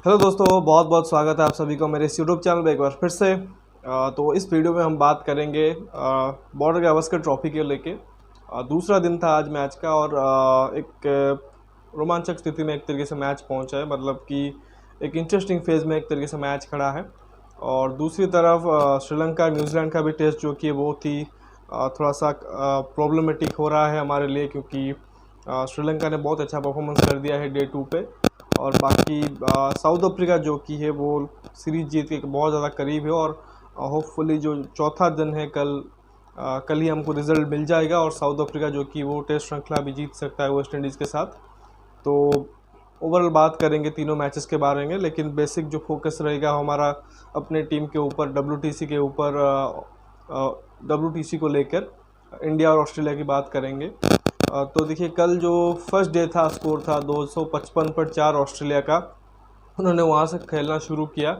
Hello दोस्तों, बहुत बहुत स्वागत है आप सभी को मेरे इस यूट्यूब चैनल पे एक बार फिर से। तो इस वीडियो में हम बात करेंगे बॉर्डर गावस्कर ट्रॉफी के लेके। दूसरा दिन था आज मैच का और एक रोमांचक स्थिति में एक तरीके से मैच पहुंचा है, मतलब कि एक इंटरेस्टिंग फेज़ में एक तरीके से मैच खड़ा है। और दूसरी तरफ श्रीलंका न्यूजीलैंड का भी टेस्ट जो कि वो थी थोड़ा सा प्रॉब्लमेटिक हो रहा है हमारे लिए, क्योंकि श्रीलंका ने बहुत अच्छा परफॉर्मेंस कर दिया है डे 2 पे। और बाकी साउथ अफ्रीका जो कि है वो सीरीज जीत के बहुत ज़्यादा करीब है और होपफुली जो चौथा दिन है कल ही हमको रिजल्ट मिल जाएगा और साउथ अफ्रीका जो कि वो टेस्ट श्रृंखला भी जीत सकता है वेस्ट इंडीज़ के साथ। तो ओवरऑल बात करेंगे तीनों मैचेस के बारे में, लेकिन बेसिक जो फोकस रहेगा हमारा अपने टीम के ऊपर, WTC के ऊपर, WTC को लेकर इंडिया और ऑस्ट्रेलिया की बात करेंगे। तो देखिए, कल जो फर्स्ट डे था स्कोर था 255 पर 4 ऑस्ट्रेलिया का। उन्होंने वहाँ से खेलना शुरू किया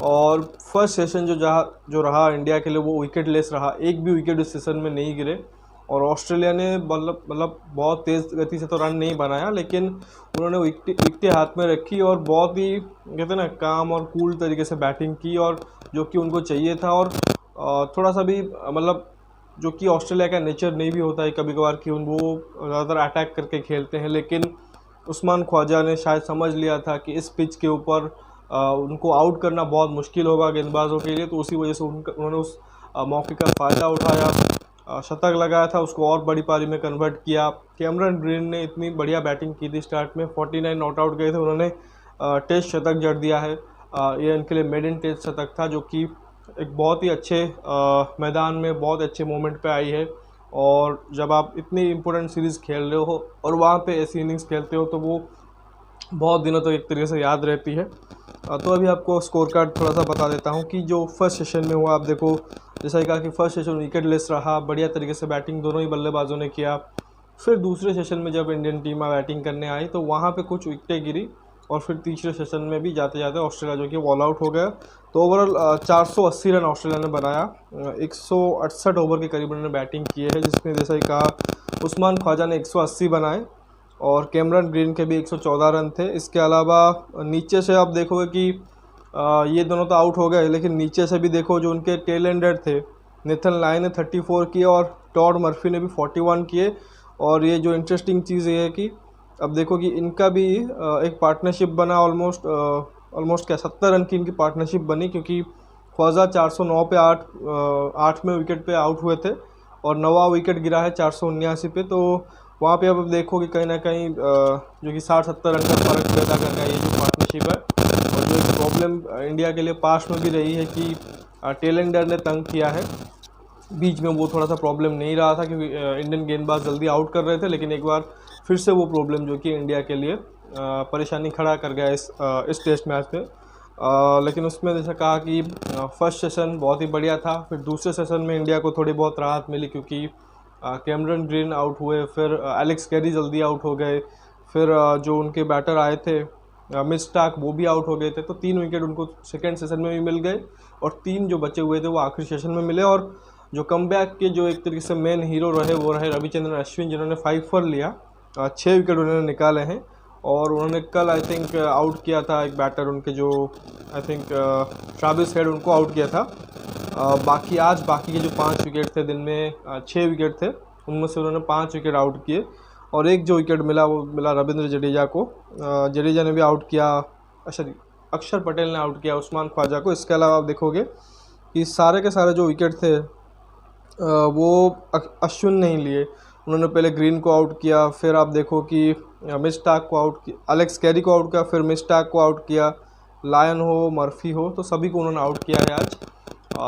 और फर्स्ट सेशन जो रहा इंडिया के लिए वो विकेट लेस रहा। एक भी विकेट इस सेशन में नहीं गिरे और ऑस्ट्रेलिया ने मतलब बहुत तेज़ गति से तो रन नहीं बनाया, लेकिन उन्होंने विकेटें हाथ में रखी और बहुत ही कहते हैं ना काम और कूल तरीके से बैटिंग की, और जो कि उनको चाहिए था। और थोड़ा सा भी मतलब जो कि ऑस्ट्रेलिया का नेचर नहीं भी होता है कभी कभार कि वो ज़्यादातर अटैक करके खेलते हैं, लेकिन उस्मान ख्वाजा ने शायद समझ लिया था कि इस पिच के ऊपर उनको आउट करना बहुत मुश्किल होगा गेंदबाजों के लिए, तो उसी वजह से उन्होंने उस मौके का फ़ायदा उठाया, शतक लगाया था, उसको और बड़ी पारी में कन्वर्ट किया। कैमरन ग्रीन ने इतनी बढ़िया बैटिंग की थी, स्टार्ट में 49 नॉट आउट गए थे, उन्होंने टेस्ट शतक जड़ दिया है। ये उनके लिए मेडन टेस्ट शतक था, जो कि एक बहुत ही अच्छे मैदान में बहुत अच्छे मोमेंट पे आई है। और जब आप इतनी इम्पोर्टेंट सीरीज़ खेल रहे हो और वहाँ पे ऐसी इनिंग्स खेलते हो तो वो बहुत दिनों तक एक तरीके से याद रहती है। तो अभी आपको स्कोर कार्ड थोड़ा सा बता देता हूँ कि जो फर्स्ट सेशन में हुआ, आप देखो जैसा ही कहा कि फर्स्ट सेशन विकेट लेस रहा, बढ़िया तरीके से बैटिंग दोनों ही बल्लेबाजों ने किया। फिर दूसरे सेशन में जब इंडियन टीम बैटिंग करने आई तो वहाँ पे कुछ विकेटें गिरी और फिर तीसरे सेशन में भी जाते जाते ऑस्ट्रेलिया जो कि ऑल आउट हो गया। तो ओवरऑल 480 रन ऑस्ट्रेलिया ने बनाया। 168 ओवर के करीब उन्होंने बैटिंग की है, जिसमें जैसा ही कहा उस्मान ख्वाजा ने 180 बनाए और कैमरन ग्रीन के भी 114 रन थे। इसके अलावा नीचे से आप देखोगे कि ये दोनों तो आउट हो गए, लेकिन नीचे से भी देखो जो उनके टेल एंडर थे, नेथन लायन ने 34 किए और टॉड मर्फी ने भी 41 किए। और ये जो इंटरेस्टिंग चीज़ ये है कि अब देखो कि इनका भी एक पार्टनरशिप बना, ऑलमोस्ट क्या 70 रन की इनकी पार्टनरशिप बनी, क्योंकि ख्वाजा 409 पे 8वें विकेट पे आउट हुए थे और 9वां विकेट गिरा है 479 पे। तो वहाँ पे अब देखो कि कहीं ना कहीं जो कि 60-70 रन का फ़र्क पैदा कर गया ये जो पार्टनरशिप है। और जो प्रॉब्लम इंडिया के लिए पास्ट में भी रही है कि टेलेंडर ने तंग किया है, बीच में वो थोड़ा सा प्रॉब्लम नहीं रहा था क्योंकि इंडियन गेंदबाज जल्दी आउट कर रहे थे, लेकिन एक बार फिर से वो प्रॉब्लम जो कि इंडिया के लिए परेशानी खड़ा कर गया इस टेस्ट मैच में। लेकिन उसमें जैसा कहा कि फर्स्ट सेशन बहुत ही बढ़िया था, फिर दूसरे सेशन में इंडिया को थोड़ी बहुत राहत मिली क्योंकि कैमरन ग्रीन आउट हुए, फिर एलेक्स कैरी जल्दी आउट हो गए, फिर जो उनके बैटर आए थे मिच स्टार्क वो भी आउट हो गए थे। तो 3 विकेट उनको सेकेंड सेशन में भी मिल गए और 3 जो बचे हुए थे वो आखिरी सेशन में मिले। और जो कमबैक के जो एक तरीके से मेन हीरो रहे वो रहे रविचंद्रन अश्विन, जिन्होंने 5 for लिया, 6 विकेट उन्होंने निकाले हैं। और उन्होंने कल आई थिंक आउट किया था एक बैटर उनके जो आई थिंक ट्रेविस हेड, उनको आउट किया था। बाकी के जो 5 विकेट थे, दिन में 6 विकेट थे, उनमें से उन्होंने 5 विकेट आउट किए और एक जो विकेट मिला वो मिला रविंद्र जडेजा को। जडेजा ने भी आउट किया, अक्षर पटेल ने आउट किया उस्मान ख्वाजा को। इसके अलावा आप देखोगे कि सारे के सारे जो विकेट थे वो अश्विन नहीं लिए, उन्होंने पहले ग्रीन को आउट किया, फिर आप देखो कि मिच स्टार्क को आउट किया, एलेक्स कैरी को आउट किया, फिर मिच स्टार्क को आउट किया, लायन हो मर्फी हो, तो सभी को उन्होंने आउट किया है आज।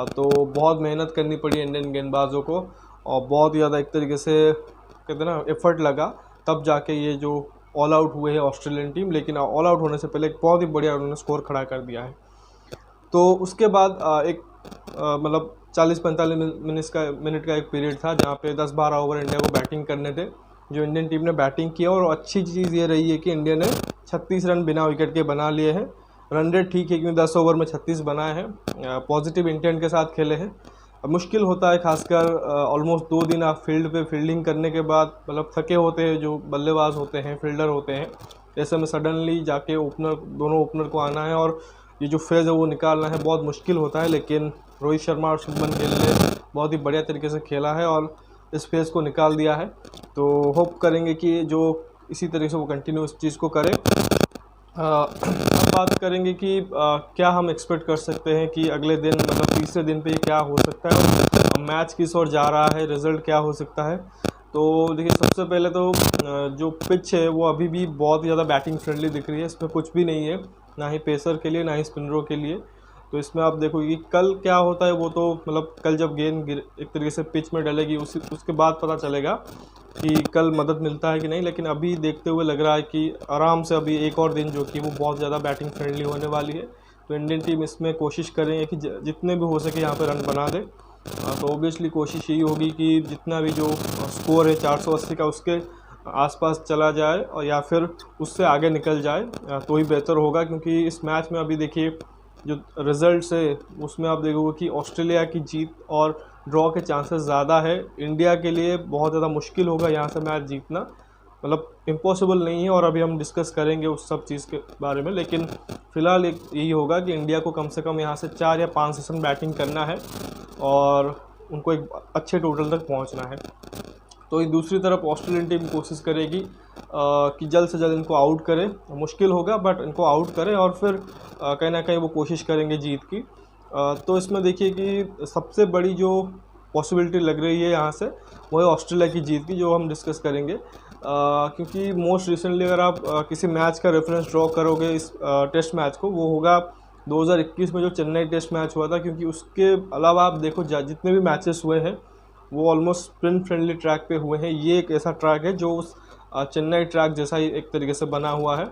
तो बहुत मेहनत करनी पड़ी इंडियन गेंदबाजों को और बहुत ज़्यादा एक तरीके से कहते हैं ना एफर्ट लगा, तब जाके ये जो ऑल आउट हुए हैं ऑस्ट्रेलियन टीम। लेकिन ऑल आउट होने से पहले एक बहुत ही बढ़िया उन्होंने स्कोर खड़ा कर दिया है। तो उसके बाद एक मतलब 40-45 मिनट का एक पीरियड था जहाँ पे 10-12 ओवर इंडिया को बैटिंग करने थे, जो इंडियन टीम ने बैटिंग किया। और अच्छी चीज़ ये रही है कि इंडिया ने 36 रन बिना विकेट के बना लिए हैं। रन रेट ठीक है क्योंकि 10 ओवर में 36 बनाए हैं, पॉजिटिव इंटेंट के साथ खेले हैं। अब मुश्किल होता है खासकर ऑलमोस्ट 2 दिन आप फील्ड पे फील्डिंग करने के बाद मतलब थके होते हैं जो बल्लेबाज होते हैं, फील्डर होते हैं, ऐसे में सडनली जाके दोनों ओपनर को आना है और ये जो फेज़ है वो निकालना है, बहुत मुश्किल होता है। लेकिन रोहित शर्मा और शुभमन गिल ने बहुत ही बढ़िया तरीके से खेला है और इस फेज़ को निकाल दिया है। तो होप करेंगे कि जो इसी तरीके से वो कंटिन्यू इस चीज़ को करें। अब बात करेंगे कि क्या हम एक्सपेक्ट कर सकते हैं कि अगले दिन मतलब तीसरे दिन पे ये क्या हो सकता है और मैच किस ओर जा रहा है, रिज़ल्ट क्या हो सकता है। तो देखिए, सबसे पहले तो जो पिच है वो अभी भी बहुत ही ज़्यादा बैटिंग फ्रेंडली दिख रही है। इसमें कुछ भी नहीं है, ना ही पेसर के लिए ना ही स्पिनरों के लिए। तो इसमें आप देखोगे कि कल क्या होता है वो तो मतलब कल जब गेंद एक तरीके से पिच में डलेगी उसके बाद पता चलेगा कि कल मदद मिलता है कि नहीं। लेकिन अभी देखते हुए लग रहा है कि आराम से अभी एक और दिन जो कि वो बहुत ज़्यादा बैटिंग फ्रेंडली होने वाली है। तो इंडियन टीम इसमें कोशिश करेंगे कि जितने भी हो सके यहाँ पे रन बना दे। तो ओबियसली कोशिश यही होगी कि जितना भी जो स्कोर है 480 का उसके आसपास चला जाए और या फिर उससे आगे निकल जाए तो ही बेहतर होगा। क्योंकि इस मैच में अभी देखिए जो रिज़ल्ट्स है उसमें आप देखोगे कि ऑस्ट्रेलिया की जीत और ड्रॉ के चांसेस ज़्यादा है। इंडिया के लिए बहुत ज़्यादा मुश्किल होगा यहाँ से मैच जीतना, मतलब इम्पॉसिबल नहीं है। और अभी हम डिस्कस करेंगे उस सब चीज़ के बारे में। लेकिन फ़िलहाल एक यही होगा कि इंडिया को कम से कम यहाँ से 4 या 5 सेशन बैटिंग करना है और उनको एक अच्छे टोटल तक पहुँचना है। तो ये दूसरी तरफ ऑस्ट्रेलियन टीम कोशिश करेगी कि जल्द से जल्द इनको आउट करें। मुश्किल होगा बट इनको आउट करें और फिर कहीं ना कहीं वो कोशिश करेंगे जीत की। तो इसमें देखिए कि सबसे बड़ी जो पॉसिबिलिटी लग रही है यहाँ से वो है ऑस्ट्रेलिया की जीत की, जो हम डिस्कस करेंगे। क्योंकि मोस्ट रिसेंटली अगर आप किसी मैच का रेफरेंस ड्रॉ करोगे इस टेस्ट मैच को, वो होगा 2021 में जो चेन्नई टेस्ट मैच हुआ था। क्योंकि उसके अलावा आप देखो जितने भी मैचेस हुए हैं वो ऑलमोस्ट स्पिन फ्रेंडली ट्रैक पे हुए हैं। ये एक ऐसा ट्रैक है जो उस चेन्नई ट्रैक जैसा ही एक तरीके से बना हुआ है।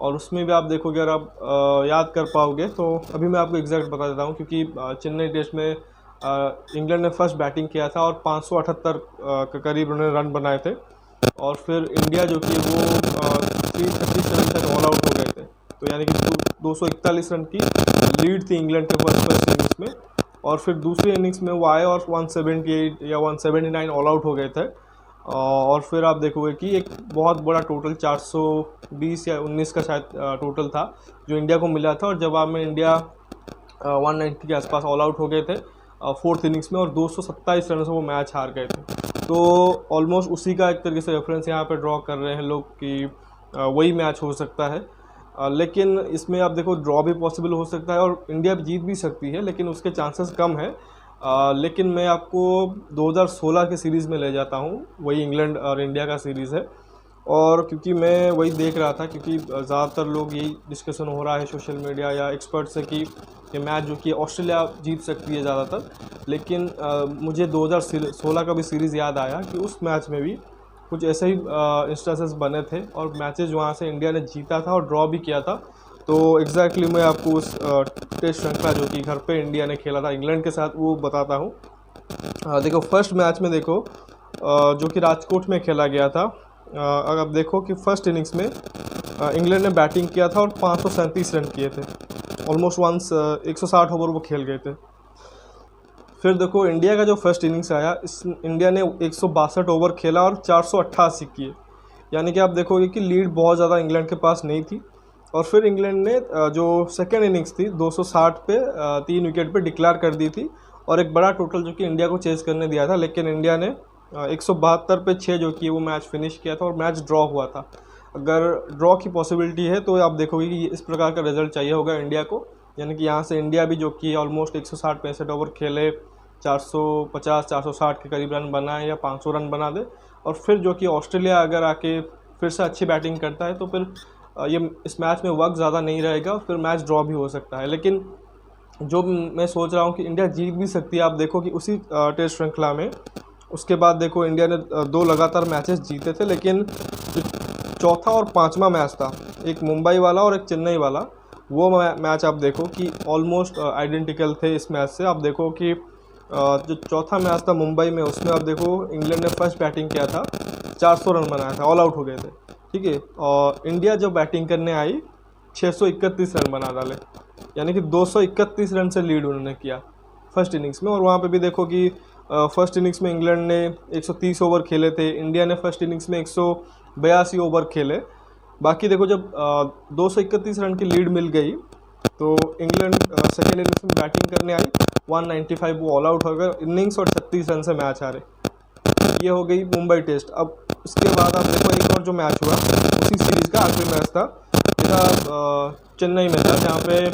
और उसमें भी आप देखोगे, अगर आप याद कर पाओगे तो अभी मैं आपको एग्जैक्ट बता देता हूँ। क्योंकि चेन्नई टेस्ट में इंग्लैंड ने फर्स्ट बैटिंग किया था और 578 के करीब उन्होंने रन बनाए थे। और फिर इंडिया जो कि वो 336 रन तक ऑल आउट हो गए थे। तो यानी कि 241 रन की लीड थी इंग्लैंड के फर्स्ट इनिंग्स में। और फिर दूसरी इनिंग्स में वो आए और 178 या 179 ऑल आउट हो गए थे। और फिर आप देखोगे कि एक बहुत बड़ा टोटल 420 या 19 का शायद टोटल था जो इंडिया को मिला था। और जवाब में इंडिया 190 के आसपास ऑल आउट हो गए थे फोर्थ इनिंग्स में और 227 रन से वो मैच हार गए थे। तो ऑलमोस्ट उसी का एक तरीके से रेफरेंस यहाँ पे ड्रॉ कर रहे हैं लोग कि वही मैच हो सकता है। लेकिन इसमें आप देखो ड्रॉ भी पॉसिबल हो सकता है और इंडिया भी जीत भी सकती है, लेकिन उसके चांसेस कम है। लेकिन मैं आपको 2016 के सीरीज़ में ले जाता हूँ, वही इंग्लैंड और इंडिया का सीरीज़ है। और क्योंकि मैं वही देख रहा था, क्योंकि ज़्यादातर लोग यही डिस्कशन हो रहा है सोशल मीडिया या एक्सपर्ट से कि ये मैच जो कि ऑस्ट्रेलिया जीत सकती है ज़्यादातर। लेकिन मुझे 2016 का भी सीरीज़ याद आया कि उस मैच में भी कुछ ऐसे ही इंस्टेंसेस बने थे और मैचेस वहाँ से इंडिया ने जीता था और ड्रॉ भी किया था। तो एग्जैक्टली मैं आपको उस टेस्ट श्रृंखला जो कि घर पे इंडिया ने खेला था इंग्लैंड के साथ वो बताता हूँ। देखो फर्स्ट मैच में देखो जो कि राजकोट में खेला गया था। अगर आप देखो कि फर्स्ट इनिंग्स में इंग्लैंड ने बैटिंग किया था और 537 रन किए थे। ऑलमोस्ट 160 ओवर वो खेल गए थे। फिर देखो इंडिया का जो फर्स्ट इनिंग्स आया, इस इंडिया ने 162 ओवर खेला और 488 किए। यानी कि आप देखोगे कि लीड बहुत ज़्यादा इंग्लैंड के पास नहीं थी। और फिर इंग्लैंड ने जो सेकेंड इनिंग्स थी 260 पे 3 विकेट पे डिक्लेयर कर दी थी और एक बड़ा टोटल जो कि इंडिया को चेज करने दिया था। लेकिन इंडिया ने 172 पे 6 जो कि वो मैच फिनिश किया था और मैच ड्रॉ हुआ था। अगर ड्रॉ की पॉसिबिलिटी है तो आप देखोगे कि इस प्रकार का रिजल्ट चाहिए होगा इंडिया को। यानी कि यहाँ से इंडिया भी जो कि ऑलमोस्ट 160-65 ओवर खेले, 450-460 के करीब रन बनाए या 500 रन बना दे। और फिर जो कि ऑस्ट्रेलिया अगर आके फिर से अच्छी बैटिंग करता है तो फिर ये इस मैच में वक्त ज़्यादा नहीं रहेगा, फिर मैच ड्रॉ भी हो सकता है। लेकिन जो मैं सोच रहा हूँ कि इंडिया जीत भी सकती है। आप देखो कि उसी टेस्ट श्रृंखला में उसके बाद देखो इंडिया ने 2 लगातार मैचेस जीते थे। लेकिन जो चौथा और पांचवा मैच था, एक मुंबई वाला और एक चेन्नई वाला, वो मैच आप देखो कि ऑलमोस्ट आइडेंटिकल थे इस मैच से। आप देखो कि जो चौथा मैच था मुंबई में, उसमें आप देखो इंग्लैंड ने फर्स्ट बैटिंग किया था, 400 रन बनाया था, ऑल आउट हो गए थे, ठीक है। और इंडिया जब बैटिंग करने आई 631 रन बना डाले। यानी कि 231 रन से लीड उन्होंने किया फर्स्ट इनिंग्स में। और वहाँ पे भी देखो कि फर्स्ट इनिंग्स में इंग्लैंड ने 130 ओवर खेले थे, इंडिया ने फर्स्ट इनिंग्स में 182 ओवर खेले। बाकी देखो जब 231 रन की लीड मिल गई तो इंग्लैंड सेकेंड इनिंग्स में बैटिंग करने आई, 195 वो ऑल आउट हो गए इनिंग्स और 36 रन से मैच हारे। ये हो गई मुंबई टेस्ट। अब उसके बाद आप देखो एक और जो मैच हुआ उसी सीरीज़ का आखिरी मैच था, चेन्नई में था, जहाँ पे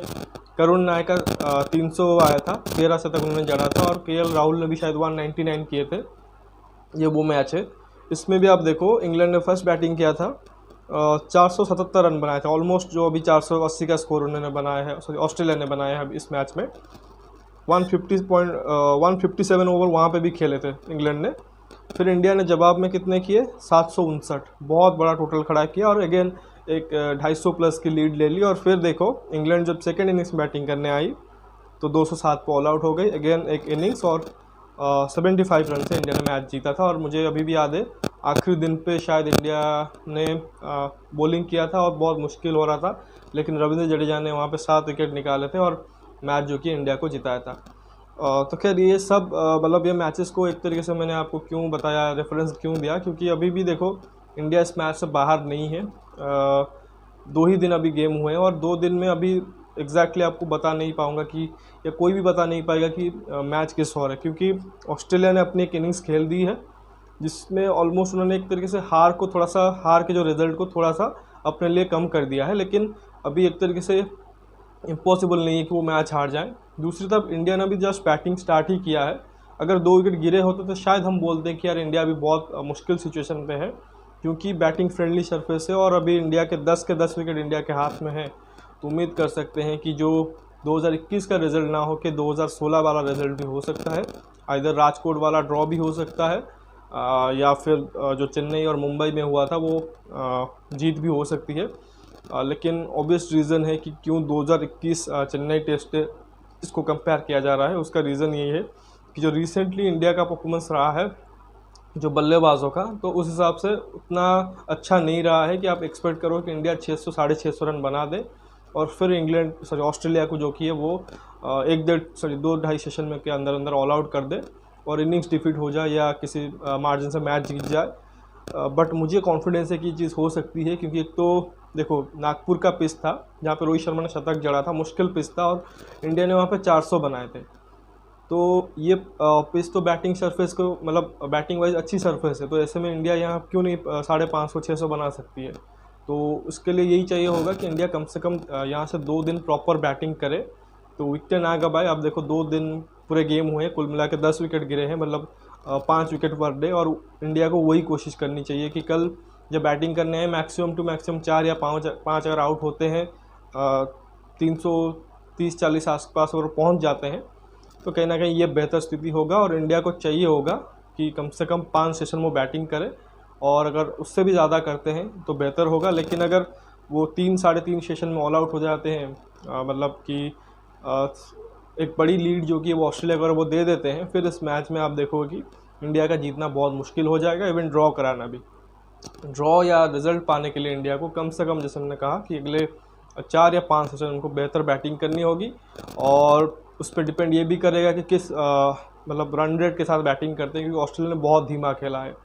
करुण नायक का 300 आया था, 13 शतक उन्होंने जड़ा था और केएल राहुल ने भी शायद 199 किए थे। ये वो मैच है। इसमें भी आप देखो इंग्लैंड ने फर्स्ट बैटिंग किया था, 477 रन बनाए थे, ऑलमोस्ट जो अभी 480 का स्कोर उन्होंने बनाया है, सॉरी ऑस्ट्रेलिया ने बनाया है इस मैच में। 157 ओवर वहाँ पे भी खेले थे इंग्लैंड ने। फिर इंडिया ने जवाब में कितने किए, 759, बहुत बड़ा टोटल खड़ा किया और अगेन एक 250 प्लस की लीड ले ली। और फिर देखो इंग्लैंड जब सेकेंड इनिंग्स बैटिंग करने आई तो 207 पर ऑल आउट हो गई, अगेन एक इनिंग्स और 75 रन से इंडिया ने मैच जीता था। और मुझे अभी भी याद है आखिरी दिन पे शायद इंडिया ने बॉलिंग किया था और बहुत मुश्किल हो रहा था, लेकिन रविंद्र जडेजा ने वहाँ पे 7 विकेट निकाले थे और मैच जो कि इंडिया को जिताया था। तो खैर ये सब मतलब ये मैचेस को एक तरीके से मैंने आपको क्यों बताया, रेफरेंस क्यों दिया, क्योंकि अभी भी देखो इंडिया इस मैच से बाहर नहीं है। 2 ही दिन अभी गेम हुए हैं और 2 दिन में अभी एग्जैक्टली आपको बता नहीं पाऊंगा कि, या कोई भी बता नहीं पाएगा कि मैच किस ओर है, क्योंकि ऑस्ट्रेलिया ने अपनी एक इनिंग्स खेल दी है जिसमें ऑलमोस्ट उन्होंने एक तरीके से हार के जो रिजल्ट को थोड़ा सा अपने लिए कम कर दिया है, लेकिन अभी एक तरीके से इम्पॉसिबल नहीं है कि वो मैच हार जाए। दूसरी तरफ इंडिया ने भी जस्ट बैटिंग स्टार्ट ही किया है, अगर 2 विकेट गिरे होते तो शायद हम बोलते हैं कि यार इंडिया अभी बहुत मुश्किल सिचुएशन पे है, क्योंकि बैटिंग फ्रेंडली सरफेस है और अभी इंडिया के 10 विकेट इंडिया के हाथ में है। तो उम्मीद कर सकते हैं कि जो 2021 का रिजल्ट ना हो के 2016 वाला रिजल्ट भी हो सकता है, इधर राजकोट वाला ड्रॉ भी हो सकता है, या फिर जो चेन्नई और मुंबई में हुआ था वो जीत भी हो सकती है। लेकिन ऑब्वियस रीज़न है कि क्यों 2021 चेन्नई टेस्ट इसको कंपेयर किया जा रहा है, उसका रीज़न यही है कि जो रिसेंटली इंडिया का परफॉर्मेंस रहा है जो बल्लेबाजों का, तो उस हिसाब से उतना अच्छा नहीं रहा है कि आप एक्सपेक्ट करो कि इंडिया 600 650 रन बना दे और फिर ऑस्ट्रेलिया को जो कि है वो 2-2.5 सेशन में के अंदर अंदर ऑल आउट कर दे और इनिंग्स डिफीट हो जाए या किसी मार्जिन से मैच जीत जाए। बट मुझे कॉन्फिडेंस है कि ये चीज़ हो सकती है, क्योंकि एक तो देखो नागपुर का पिच था जहाँ पे रोहित शर्मा ने शतक जड़ा था, मुश्किल पिच था और इंडिया ने वहाँ पे 400 बनाए थे। तो ये पिच तो बैटिंग सरफेस को मतलब बैटिंग वाइज अच्छी सरफेस है, तो ऐसे में इंडिया यहाँ क्यों नहीं 550 600 बना सकती है। तो उसके लिए यही चाहिए होगा कि इंडिया कम से कम यहाँ से 2 दिन प्रॉपर बैटिंग करे, तो विकेट ना गवाए। अब देखो 2 दिन पूरे गेम हुए, कुल मिला के 10 विकेट गिरे हैं, मतलब 5 विकेट पर डे। और इंडिया को वही कोशिश करनी चाहिए कि कल जब बैटिंग करने आए मैक्सिमम टू मैक्सिमम 4 या 5 अगर आउट होते हैं, 330-40 आसपास अगर पहुँच जाते हैं तो कहीं ना कहीं ये बेहतर स्थिति होगा और इंडिया को चाहिए होगा कि कम से कम 5 सेशन में बैटिंग करे, और अगर उससे भी ज़्यादा करते हैं तो बेहतर होगा। लेकिन अगर वो 3-3.5 सेशन में ऑल आउट हो जाते हैं, मतलब कि एक बड़ी लीड जो कि वो ऑस्ट्रेलिया को अगर वो दे देते हैं, फिर इस मैच में आप देखोगे कि इंडिया का जीतना बहुत मुश्किल हो जाएगा, इवन ड्रॉ कराना भी। ड्रॉ या रिजल्ट पाने के लिए इंडिया को कम से कम, जैसे हमने कहा, कि अगले 4 या 5 सेशन उनको बेहतर बैटिंग करनी होगी, और उस पर डिपेंड ये भी करेगा कि किस मतलब रन रेट के साथ बैटिंग करते हैं, क्योंकि ऑस्ट्रेलिया ने बहुत धीमा खेला है।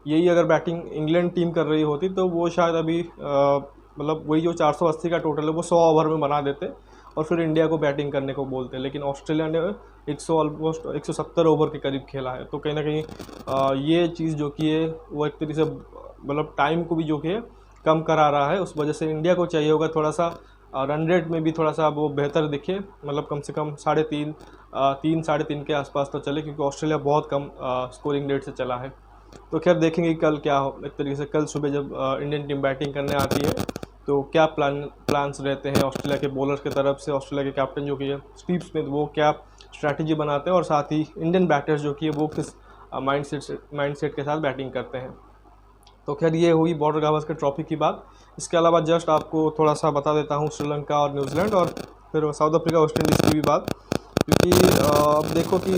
यही अगर बैटिंग इंग्लैंड टीम कर रही होती तो वो शायद अभी मतलब वही जो 480 का टोटल है वो 100 ओवर में बना देते और फिर इंडिया को बैटिंग करने को बोलते, लेकिन ऑस्ट्रेलिया ने 100 170 ओवर के करीब खेला है। तो कहीं ना कहीं ये चीज़ जो कि है वो एक तरीके से मतलब टाइम को भी जो कि है कम करा रहा है। उस वजह से इंडिया को चाहिए होगा थोड़ा सा रन रेट में भी थोड़ा सा वो बेहतर दिखे, मतलब कम से कम 3.5 के आसपास तो चले, क्योंकि ऑस्ट्रेलिया बहुत कम स्कोरिंग रेट से चला है। तो खैर देखेंगे कल क्या हो। एक तरीके से कल सुबह जब इंडियन टीम बैटिंग करने आती है तो क्या प्लान्स रहते हैं ऑस्ट्रेलिया के बॉलर्स की तरफ से, ऑस्ट्रेलिया के कैप्टन जो कि है स्टीव स्मिथ वो क्या स्ट्रैटेजी बनाते हैं, और साथ ही इंडियन बैटर्स जो कि है वो किस माइंडसेट के साथ बैटिंग करते हैं। तो खैर ये हुई बॉर्डर गावस्कर ट्रॉफी की बात। इसके अलावा जस्ट आपको थोड़ा सा बता देता हूँ श्रीलंका और न्यूजीलैंड और फिर साउथ अफ्रीका वेस्ट इंडीज़ की भी बात, क्योंकि अब देखो कि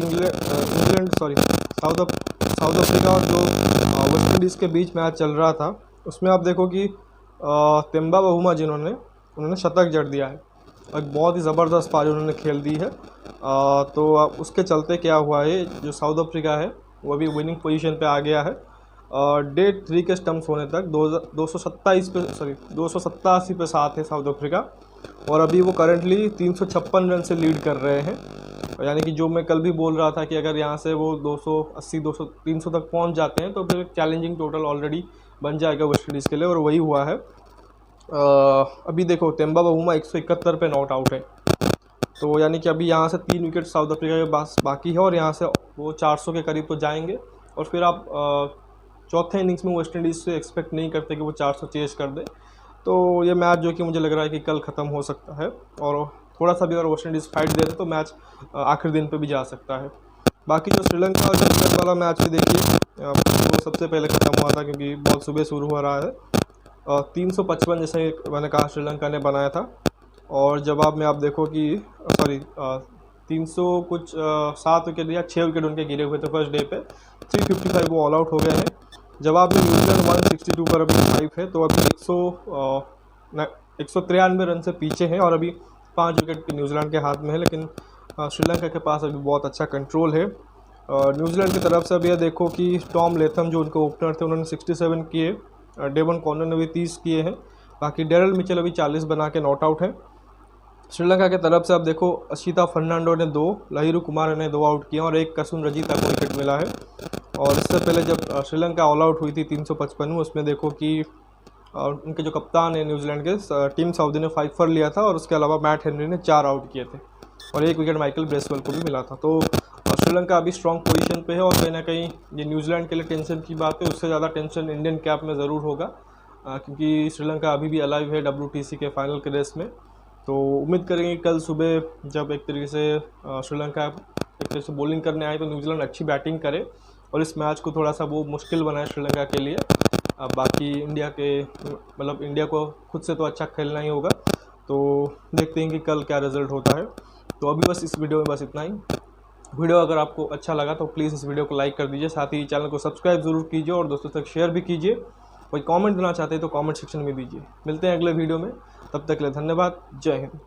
साउथ अफ्रीका और जो वेस्ट इंडीज़ के बीच मैच चल रहा था उसमें आप देखो कि तेम्बा बहुमा उन्होंने शतक जड़ दिया है, एक बहुत ही ज़बरदस्त पारी उन्होंने खेल दी है। तो उसके चलते क्या हुआ है, जो साउथ अफ्रीका है वो अभी विनिंग पोजीशन पे आ गया है डे 3 के स्टम्प्स होने तक 287 पे साथ है साउथ अफ्रीका, और अभी वो करंटली 356 रन से लीड कर रहे हैं। यानी कि जो मैं कल भी बोल रहा था कि अगर यहाँ से वो 280 200 300 तक पहुँच जाते हैं तो फिर चैलेंजिंग टोटल ऑलरेडी बन जाएगा वेस्ट इंडीज़ के लिए, और वही हुआ है। अभी देखो तेम्बा बवुमा 171 पे नॉट आउट है, तो यानी कि अभी यहाँ से 3 विकेट साउथ अफ्रीका के पास बाकी है, और यहाँ से वो 400 के करीब तो जाएंगे। और फिर आप चौथे इनिंग्स में वेस्ट इंडीज़ से एक्सपेक्ट नहीं करते कि वो 400 चेज कर दे। तो ये मैच जो कि मुझे लग रहा है कि कल ख़त्म हो सकता है, और थोड़ा सा भी अगर वेस्ट इंडीज़ फाइट दे तो मैच आखिरी दिन पे भी जा सकता है। बाकी जो श्रीलंका और न्यूजीलैंड वाला मैच भी देखिए, वो सबसे पहले ख़त्म हुआ था क्योंकि बहुत सुबह शुरू हो रहा है। 355 जैसे मैंने कहा श्रीलंका ने बनाया था, और जवाब में आप देखो कि 300 कुछ 7 विकेट या 6 विकेट उनके गिरे हुए थे फर्स्ट डे पे। 355 वो ऑल आउट हो गए हैं। जवाब में न्यूजीलैंड 162 पर अभी 5 है, तो अभी 193 रन से पीछे हैं, और अभी 5 विकेट न्यूजीलैंड के हाथ में है। लेकिन श्रीलंका के पास अभी बहुत अच्छा कंट्रोल है। न्यूजीलैंड की तरफ से अभी यह देखो कि टॉम लेथम जो उनके ओपनर थे उन्होंने 67 किए, डेवन कॉर्नर ने भी 30 किए हैं, बाकी डेरल मिचेल अभी 40 बना के नॉट आउट है। श्रीलंका की तरफ से आप देखो अशिता फर्नांडो ने 2, लहिरू कुमार ने 2 आउट किए, और एक कसुन रजीता को विकेट मिला है। और इससे पहले जब श्रीलंका ऑल आउट हुई थी 355 में, उसमें देखो कि उनके जो कप्तान है न्यूजीलैंड के टीम साउदी ने 5 फॉर लिया था, और उसके अलावा मैट हेनरी ने 4 आउट किए थे, और 1 विकेट माइकल ब्रेसवेल को भी मिला था। तो श्रीलंका अभी स्ट्रॉन्ग पोजीशन पे है, और कहीं ना कहीं ये न्यूजीलैंड के लिए टेंशन की बात है, उससे ज़्यादा टेंशन इंडियन कैप में ज़रूर होगा, क्योंकि श्रीलंका अभी भी अलाइव है WTC के फाइनल के रेस में। तो उम्मीद करेंगे कल सुबह जब एक तरीके से श्रीलंका एक तरह से बॉलिंग करने आए तो न्यूजीलैंड अच्छी बैटिंग करे, और इस मैच को थोड़ा सा वो मुश्किल बनाए श्रीलंका के लिए। बाकी इंडिया के मतलब इंडिया को खुद से तो अच्छा खेलना ही होगा, तो देखते हैं कि कल क्या रिजल्ट होता है। तो अभी बस इस वीडियो में बस इतना ही। वीडियो अगर आपको अच्छा लगा तो प्लीज़ इस वीडियो को लाइक कर दीजिए, साथ ही चैनल को सब्सक्राइब ज़रूर कीजिए, और दोस्तों तक शेयर भी कीजिए। कोई कमेंट देना चाहते हैं तो कमेंट सेक्शन में दीजिए। मिलते हैं अगले वीडियो में, तब तक के लिए धन्यवाद। जय हिंद।